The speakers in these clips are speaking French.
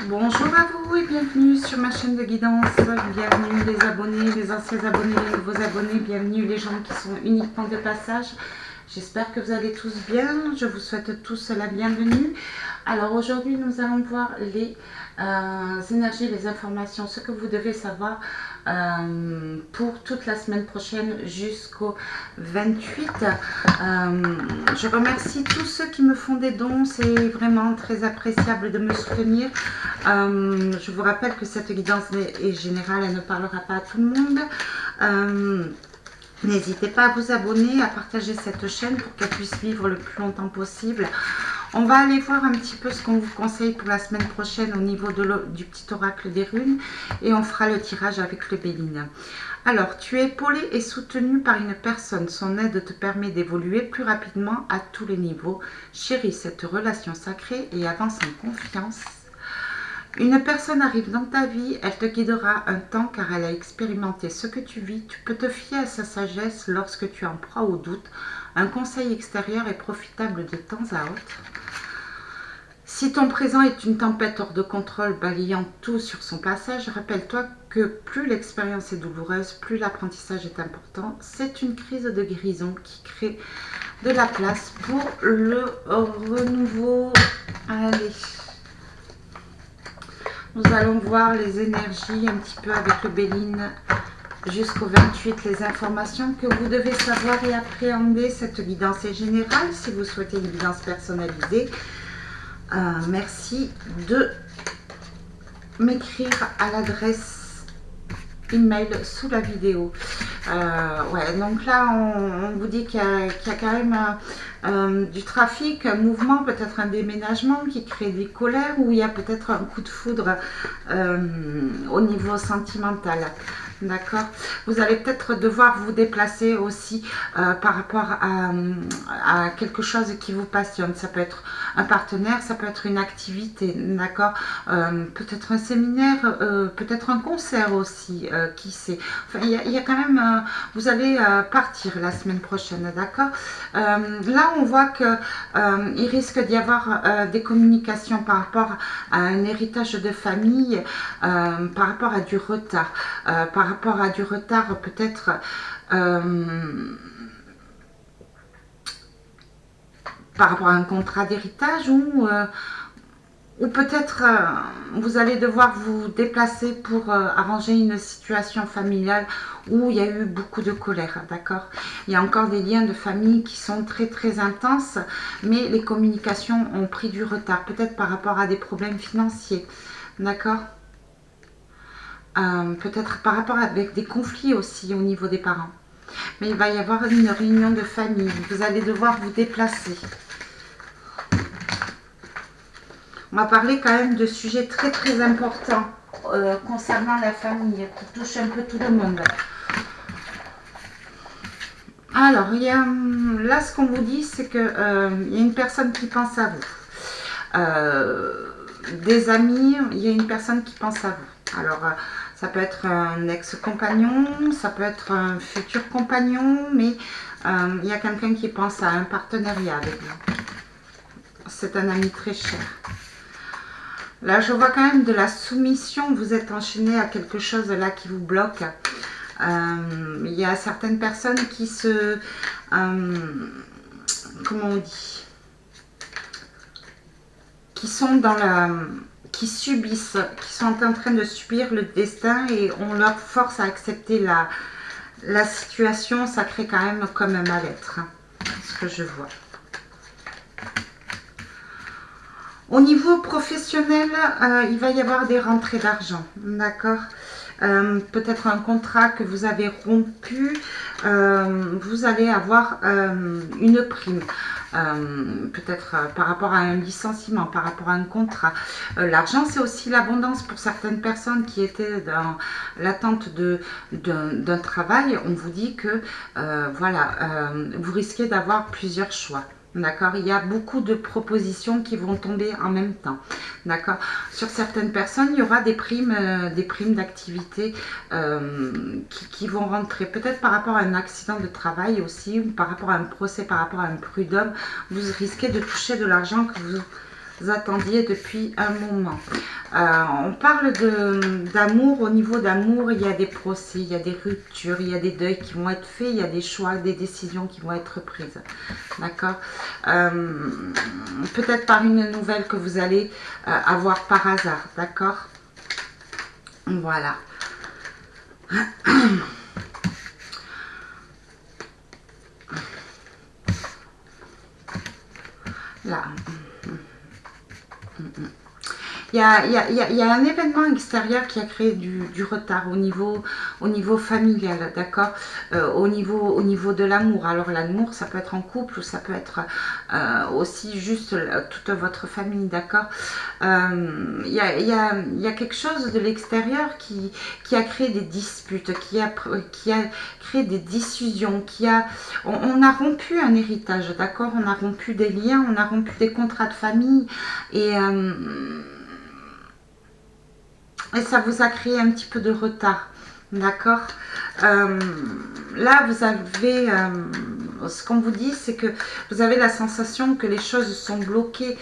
Bonjour à vous et bienvenue sur ma chaîne de guidance. Bienvenue les abonnés, les anciens abonnés, les nouveaux abonnés. Bienvenue les gens qui sont uniquement de passage. J'espère que vous allez tous bien. Je vous souhaite tous la bienvenue. Alors aujourd'hui, nous allons voir les énergies, les informations, ce que vous devez savoir pour toute la semaine prochaine jusqu'au 28. Je remercie tous ceux qui me font des dons. C'est vraiment très appréciable de me soutenir. Je vous rappelle que cette guidance est générale, elle ne parlera pas à tout le monde. N'hésitez pas à vous abonner, à partager cette chaîne pour qu'elle puisse vivre le plus longtemps possible. On va aller voir un petit peu ce qu'on vous conseille pour la semaine prochaine au niveau du petit oracle des runes et on fera le tirage avec le Béline. Alors, tu es épaulé et soutenu par une personne. Son aide te permet d'évoluer plus rapidement à tous les niveaux. Chéris cette relation sacrée et avance en confiance. Une personne arrive dans ta vie, elle te guidera un temps car elle a expérimenté ce que tu vis. Tu peux te fier à sa sagesse lorsque tu en proie au doute. Un conseil extérieur est profitable de temps à autre. Si ton présent est une tempête hors de contrôle balayant tout sur son passage, rappelle-toi que plus l'expérience est douloureuse, plus l'apprentissage est important. C'est une crise de guérison qui crée de la place pour le renouveau. Allez. Nous allons voir les énergies un petit peu avec le Béline jusqu'au 28, les informations que vous devez savoir et appréhender. Cette guidance est générale. Si vous souhaitez une guidance personnalisée, merci de m'écrire à l'adresse email sous la vidéo. Ouais, donc là, on vous dit qu'il y a quand même du trafic, un mouvement, peut-être un déménagement qui crée des colères ou il y a peut-être un coup de foudre au niveau sentimental. D'accord. Vous allez peut-être devoir vous déplacer aussi par rapport à quelque chose qui vous passionne. Ça peut être un partenaire, ça peut être une activité, d'accord. Peut-être un séminaire, peut-être un concert aussi, qui sait. Enfin, il y a quand même, vous allez partir la semaine prochaine, d'accord. Là, on voit que il risque d'y avoir des communications par rapport à un héritage de famille, par rapport à du retard, par rapport à du retard peut-être par rapport à un contrat d'héritage ou peut-être vous allez devoir vous déplacer pour arranger une situation familiale où il y a eu beaucoup de colère, d'accord. Il y a encore des liens de famille qui sont très très intenses, mais les communications ont pris du retard, peut-être par rapport à des problèmes financiers, d'accord. Peut-être par rapport avec des conflits aussi au niveau des parents. Mais il va y avoir une réunion de famille. Vous allez devoir vous déplacer. On va parler quand même de sujets très très importants concernant la famille qui touche un peu tout le monde. Alors, il y a, là ce qu'on vous dit, c'est qu'il y a une personne qui pense à vous. Des amis, il y a une personne qui pense à vous. Alors, ça peut être un ex-compagnon, ça peut être un futur compagnon, mais il y a quelqu'un qui pense à un partenariat avec vous. C'est un ami très cher. Là, je vois quand même de la soumission. Vous êtes enchaîné à quelque chose là qui vous bloque. Il y a certaines personnes qui se... comment on dit, qui sont dans la... qui subissent, qui sont en train de subir le destin et on leur force à accepter la situation. Ça crée quand même comme un mal-être, hein, ce que je vois. Au niveau professionnel, il va y avoir des rentrées d'argent, d'accord. Peut-être un contrat que vous avez rompu, vous allez avoir une prime. Peut-être par rapport à un licenciement, par rapport à un contrat. L'argent, c'est aussi l'abondance pour certaines personnes qui étaient dans l'attente d'un travail. On vous dit que voilà, vous risquez d'avoir plusieurs choix. D'accord, il y a beaucoup de propositions qui vont tomber en même temps. D'accord. Sur certaines personnes, il y aura des primes d'activité qui vont rentrer. Peut-être par rapport à un accident de travail aussi, ou par rapport à un procès, par rapport à un prud'homme. Vous risquez de toucher de l'argent que vous attendiez depuis un moment. On parle d'amour. Au niveau d'amour, il y a des procès, il y a des ruptures, il y a des deuils qui vont être faits, il y a des choix, des décisions qui vont être prises. D'accord. Peut-être par une nouvelle que vous allez avoir par hasard. D'accord. Voilà. Là. Il y a un événement extérieur qui a créé du retard au niveau familial, d'accord, au niveau de l'amour. Alors l'amour, ça peut être en couple ou ça peut être aussi juste toute votre famille, d'accord. Il y a quelque chose de l'extérieur qui a créé des disputes, qui a créé des discussions, on a rompu un héritage, d'accord, on a rompu des liens, on a rompu des contrats de famille et ça vous a créé un petit peu de retard, d'accord. Là, vous avez, ce qu'on vous dit, c'est que vous avez la sensation que les choses sont bloquées,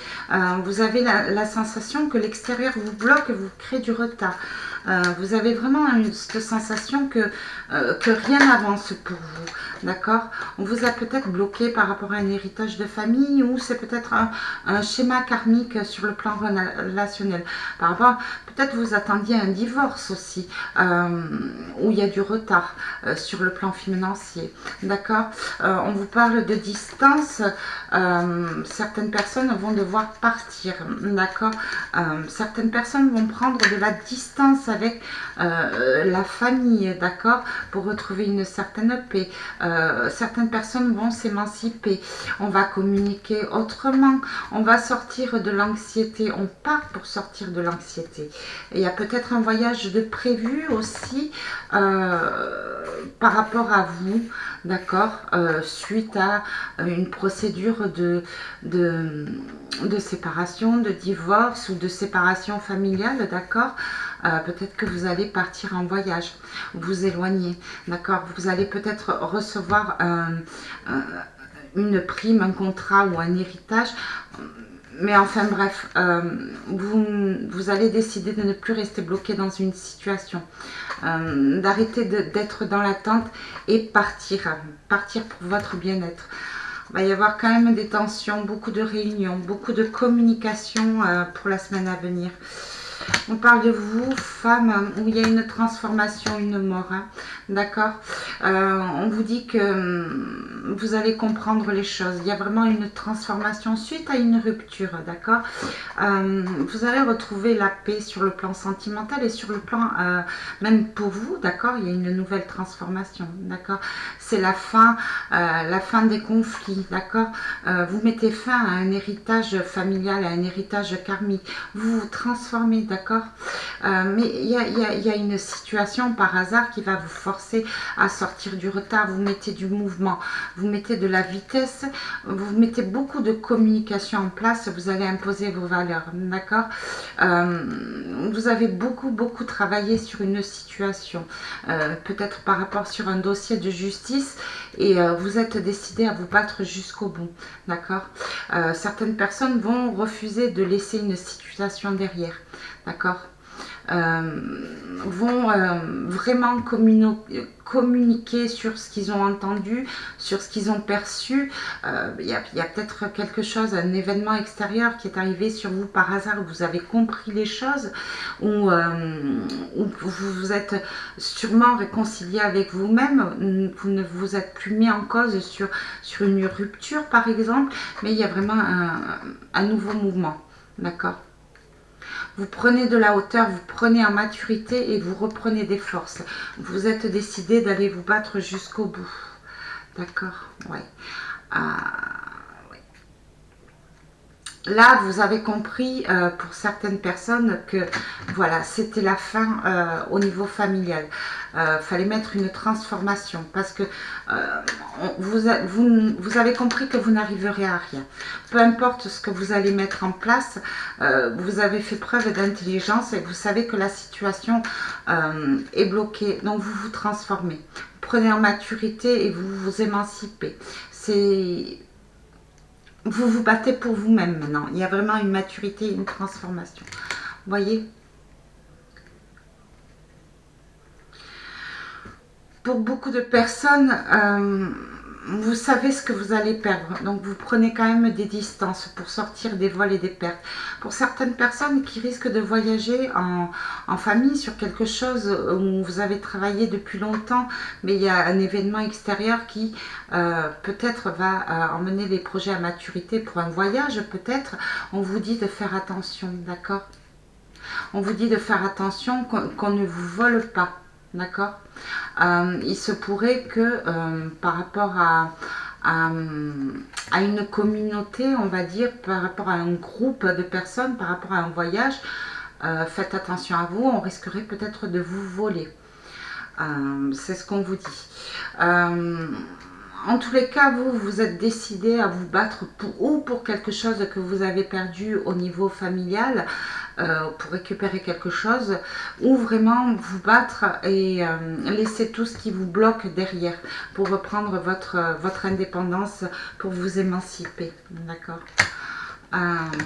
vous avez la sensation que l'extérieur vous bloque, vous crée du retard. Vous avez vraiment cette sensation que rien n'avance pour vous, d'accord. On vous a peut-être bloqué par rapport à un héritage de famille ou c'est peut-être un schéma karmique sur le plan relationnel. Par rapport, peut-être vous attendiez un divorce aussi, où il y a du retard sur le plan financier, d'accord. On vous parle de distance, certaines personnes vont devoir partir, d'accord. Certaines personnes vont prendre de la distance avec la famille, d'accord, pour retrouver une certaine paix. Certaines personnes vont s'émanciper, on va communiquer autrement, on va sortir de l'anxiété, on part pour sortir de l'anxiété. Il y a peut-être un voyage de prévu aussi par rapport à vous, d'accord, suite à une procédure de séparation, de divorce ou de séparation familiale, d'accord. Peut-être que vous allez partir en voyage, vous éloigner, d'accord. Vous allez peut-être recevoir une prime, un contrat ou un héritage. Mais enfin bref, vous allez décider de ne plus rester bloqué dans une situation, d'arrêter d'être dans l'attente et partir pour votre bien-être. Il va y avoir quand même des tensions, beaucoup de réunions, beaucoup de communication pour la semaine à venir. On parle de vous, femme, où il y a une transformation, une mort, hein, d'accord. On vous dit que vous allez comprendre les choses. Il y a vraiment une transformation suite à une rupture, d'accord. Vous allez retrouver la paix sur le plan sentimental et sur le plan, même pour vous, d'accord. Il y a une nouvelle transformation, d'accord. C'est la fin des conflits, d'accord. Vous mettez fin à un héritage familial, à un héritage karmique. Vous vous transformez, d'accord. Mais il y a une situation par hasard qui va vous forcer à sortir du retard. Vous mettez du mouvement, vous mettez de la vitesse, vous mettez beaucoup de communication en place, vous allez imposer vos valeurs, d'accord. Vous avez beaucoup travaillé sur une situation, peut-être par rapport sur un dossier de justice, et vous êtes décidé à vous battre jusqu'au bout, d'accord. Certaines personnes vont refuser de laisser une situation derrière, d'accord. Vont vraiment communiquer sur ce qu'ils ont entendu, sur ce qu'ils ont perçu. Il y a peut-être quelque chose, un événement extérieur qui est arrivé sur vous par hasard, où vous avez compris les choses, où vous vous êtes sûrement réconcilié avec vous-même, vous ne vous êtes plus mis en cause sur une rupture par exemple, mais il y a vraiment un nouveau mouvement, d'accord. Vous prenez de la hauteur, vous prenez en maturité et vous reprenez des forces. Vous êtes décidé d'aller vous battre jusqu'au bout. D'accord. Ouais. Là, vous avez compris pour certaines personnes que voilà, c'était la fin au niveau familial. Fallait mettre une transformation parce que vous avez compris que vous n'arriverez à rien. Peu importe ce que vous allez mettre en place, vous avez fait preuve d'intelligence et vous savez que la situation est bloquée. Donc, vous vous transformez. Vous prenez en maturité et vous vous émancipez. Vous vous battez pour vous-même maintenant. Il y a vraiment une maturité, une transformation. Vous voyez ? pour beaucoup de personnes, vous savez ce que vous allez perdre. Donc vous prenez quand même des distances pour sortir des vols et des pertes. Pour certaines personnes qui risquent de voyager en famille sur quelque chose où vous avez travaillé depuis longtemps, mais il y a un événement extérieur qui peut-être va emmener les projets à maturité pour un voyage, peut-être, on vous dit de faire attention, d'accord? On vous dit de faire attention qu'on ne vous vole pas. D'accord. Il se pourrait que par rapport à une communauté, on va dire, par rapport à un groupe de personnes, par rapport à un voyage, faites attention à vous, on risquerait peut-être de vous voler. C'est ce qu'on vous dit. En tous les cas, vous êtes décidé à vous battre pour quelque chose que vous avez perdu au niveau familial, pour récupérer quelque chose, ou vraiment vous battre et laisser tout ce qui vous bloque derrière pour reprendre votre indépendance, pour vous émanciper. D'accord.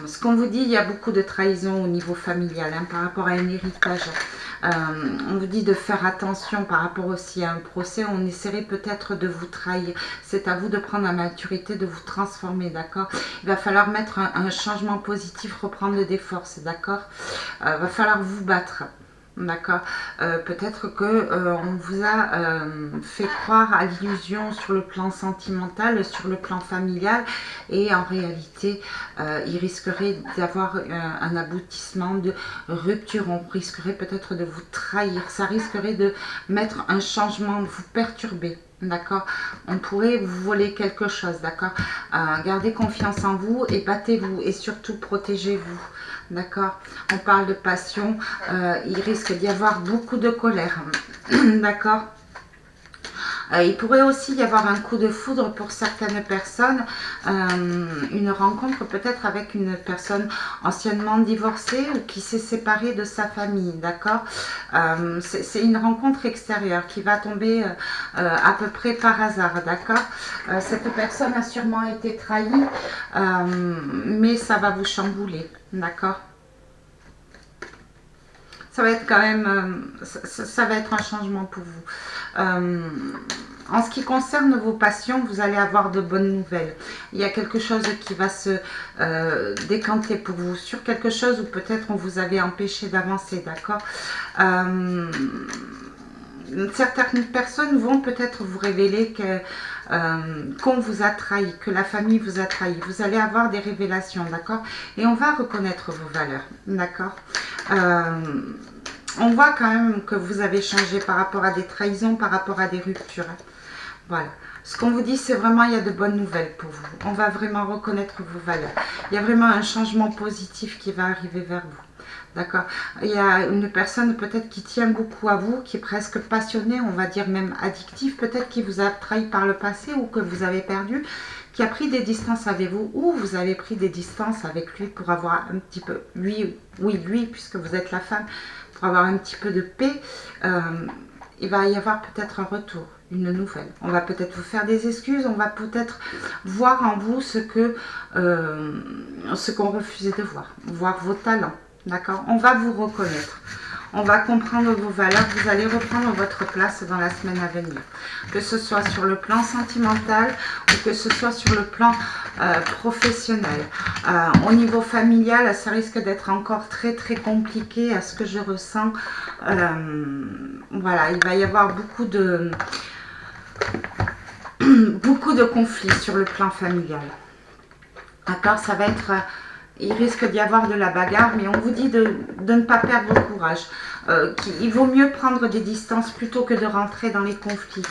Ce qu'on vous dit, il y a beaucoup de trahison au niveau familial, hein, par rapport à un héritage. On vous dit de faire attention par rapport aussi à un procès. On essaierait peut-être de vous trahir. C'est à vous de prendre la maturité, de vous transformer, d'accord. Il va falloir mettre un changement positif, reprendre des forces, d'accord. Va falloir vous battre. D'accord. Peut-être que on vous a fait croire à l'illusion sur le plan sentimental, sur le plan familial, et en réalité, il risquerait d'avoir un aboutissement de rupture. On risquerait peut-être de vous trahir. Ça risquerait de mettre un changement, de vous perturber. D'accord. On pourrait vous voler quelque chose. D'accord. Gardez confiance en vous et battez-vous et surtout protégez-vous. D'accord. On parle de passion. Il risque d'y avoir beaucoup de colère. D'accord. Il pourrait aussi y avoir un coup de foudre pour certaines personnes, une rencontre peut-être avec une personne anciennement divorcée ou qui s'est séparée de sa famille, d'accord. C'est une rencontre extérieure qui va tomber à peu près par hasard, d'accord. Cette personne a sûrement été trahie, mais ça va vous chambouler, d'accord. Ça va être quand même, ça va être un changement pour vous. En ce qui concerne vos passions, vous allez avoir de bonnes nouvelles. Il y a quelque chose qui va se décanter pour vous sur quelque chose où peut-être on vous avait empêché d'avancer, d'accord. Certaines personnes vont peut-être vous révéler qu'on vous a trahi, que la famille vous a trahi. Vous allez avoir des révélations, d'accord. Et on va reconnaître vos valeurs, d'accord. On voit quand même que vous avez changé par rapport à des trahisons, par rapport à des ruptures. Voilà. Ce qu'on vous dit, c'est vraiment, il y a de bonnes nouvelles pour vous. On va vraiment reconnaître vos valeurs. Il y a vraiment un changement positif qui va arriver vers vous. D'accord. Il y a une personne peut-être qui tient beaucoup à vous, qui est presque passionnée, on va dire même addictive, peut-être qui vous a trahi par le passé ou que vous avez perdu, qui a pris des distances avec vous, ou vous avez pris des distances avec lui pour avoir un petit peu, lui, puisque vous êtes la femme, pour avoir un petit peu de paix. Il va y avoir peut-être un retour, une nouvelle. On va peut-être vous faire des excuses, on va peut-être voir en vous ce qu'on refusait de voir vos talents. D'accord. On va vous reconnaître. On va comprendre vos valeurs. Vous allez reprendre votre place dans la semaine à venir. Que ce soit sur le plan sentimental ou que ce soit sur le plan professionnel. Au niveau familial, ça risque d'être encore très très compliqué à ce que je ressens. Voilà, il va y avoir beaucoup de conflits sur le plan familial. D'accord, ça va être... il risque d'y avoir de la bagarre, mais on vous dit de ne pas perdre le courage. Il vaut mieux prendre des distances plutôt que de rentrer dans les conflits.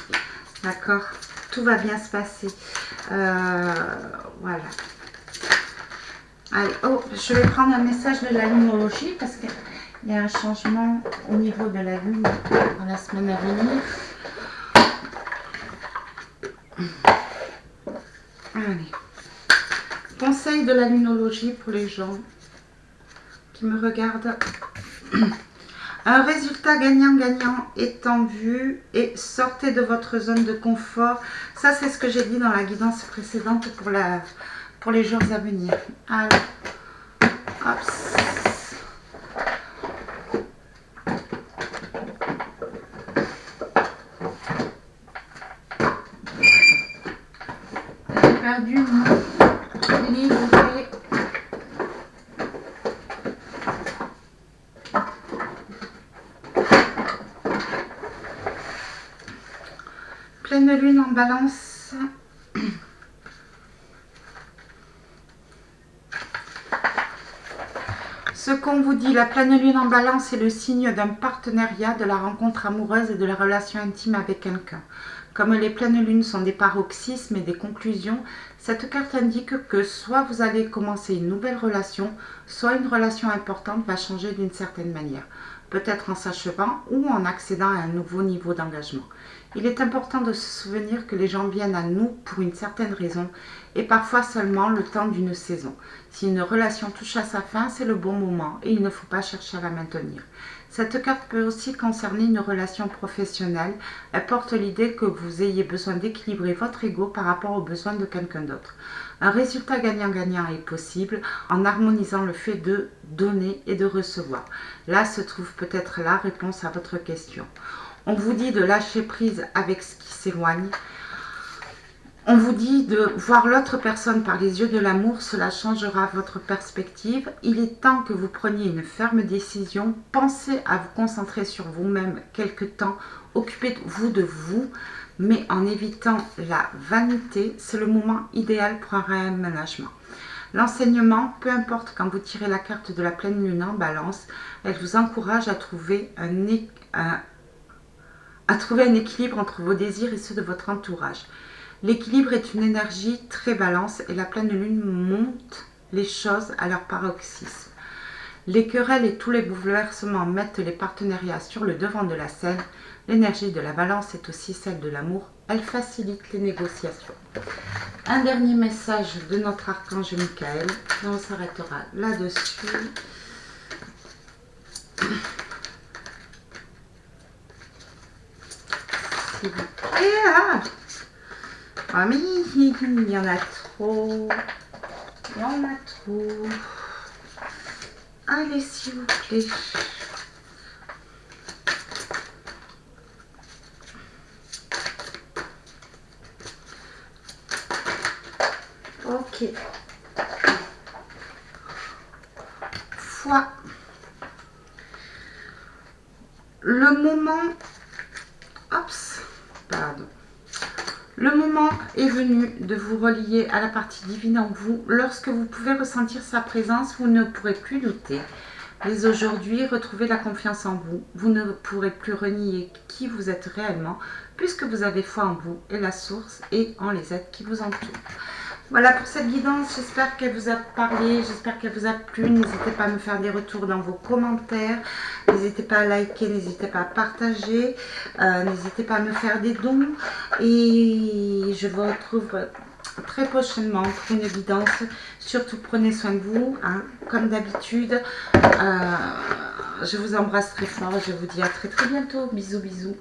D'accord. Tout va bien se passer. Voilà. Allez, oh, je vais prendre un message de la lumologie parce qu'il y a un changement au niveau de la lune dans la semaine à venir. Allez. Conseil de la lunologie pour les gens qui me regardent. Un résultat gagnant-gagnant est en vue et sortez de votre zone de confort. Ça, c'est ce que j'ai dit dans la guidance précédente pour les jours à venir. Alors, hop. pleine lune en balance. Ce qu'on vous dit, la pleine lune en balance est le signe d'un partenariat, de la rencontre amoureuse et de la relation intime avec quelqu'un. Comme les pleines lunes sont des paroxysmes et des conclusions, cette carte indique que soit vous allez commencer une nouvelle relation, soit une relation importante va changer d'une certaine manière, peut-être en s'achevant ou en accédant à un nouveau niveau d'engagement. Il est important de se souvenir que les gens viennent à nous pour une certaine raison et parfois seulement le temps d'une saison. Si une relation touche à sa fin, c'est le bon moment et il ne faut pas chercher à la maintenir. Cette carte peut aussi concerner une relation professionnelle. Elle porte l'idée que vous ayez besoin d'équilibrer votre ego par rapport aux besoins de quelqu'un d'autre. Un résultat gagnant-gagnant est possible en harmonisant le fait de donner et de recevoir. Là se trouve peut-être la réponse à votre question. On vous dit de lâcher prise avec ce qui s'éloigne. On vous dit de voir l'autre personne par les yeux de l'amour, cela changera votre perspective. Il est temps que vous preniez une ferme décision. Pensez à vous concentrer sur vous-même quelque temps. Occupez-vous de vous, mais en évitant la vanité. C'est le moment idéal pour un réaménagement. L'enseignement, peu importe quand vous tirez la carte de la pleine lune en balance, elle vous encourage à trouver un équilibre entre vos désirs et ceux de votre entourage. L'équilibre est une énergie très balance et la pleine lune monte les choses à leur paroxysme. Les querelles et tous les bouleversements mettent les partenariats sur le devant de la scène. L'énergie de la balance est aussi celle de l'amour. Elle facilite les négociations. Un dernier message de notre archange Michael. Et on s'arrêtera là-dessus. S'il vous plaît. Ah mais il y en a trop. Il y en a trop. Allez, s'il vous plaît. Ok. Foi. Le moment... Oups. Pardon. Le moment est venu de vous relier à la partie divine en vous. Lorsque vous pouvez ressentir sa présence, vous ne pourrez plus douter. Mais aujourd'hui, retrouvez la confiance en vous. Vous ne pourrez plus renier qui vous êtes réellement, puisque vous avez foi en vous et la source et en les êtres qui vous entourent. Voilà pour cette guidance, j'espère qu'elle vous a parlé, j'espère qu'elle vous a plu. N'hésitez pas à me faire des retours dans vos commentaires, n'hésitez pas à liker, n'hésitez pas à partager, n'hésitez pas à me faire des dons. Et je vous retrouve très prochainement pour une guidance. Surtout prenez soin de vous, hein, comme d'habitude. Je vous embrasse très fort, je vous dis à très bientôt. Bisous, bisous.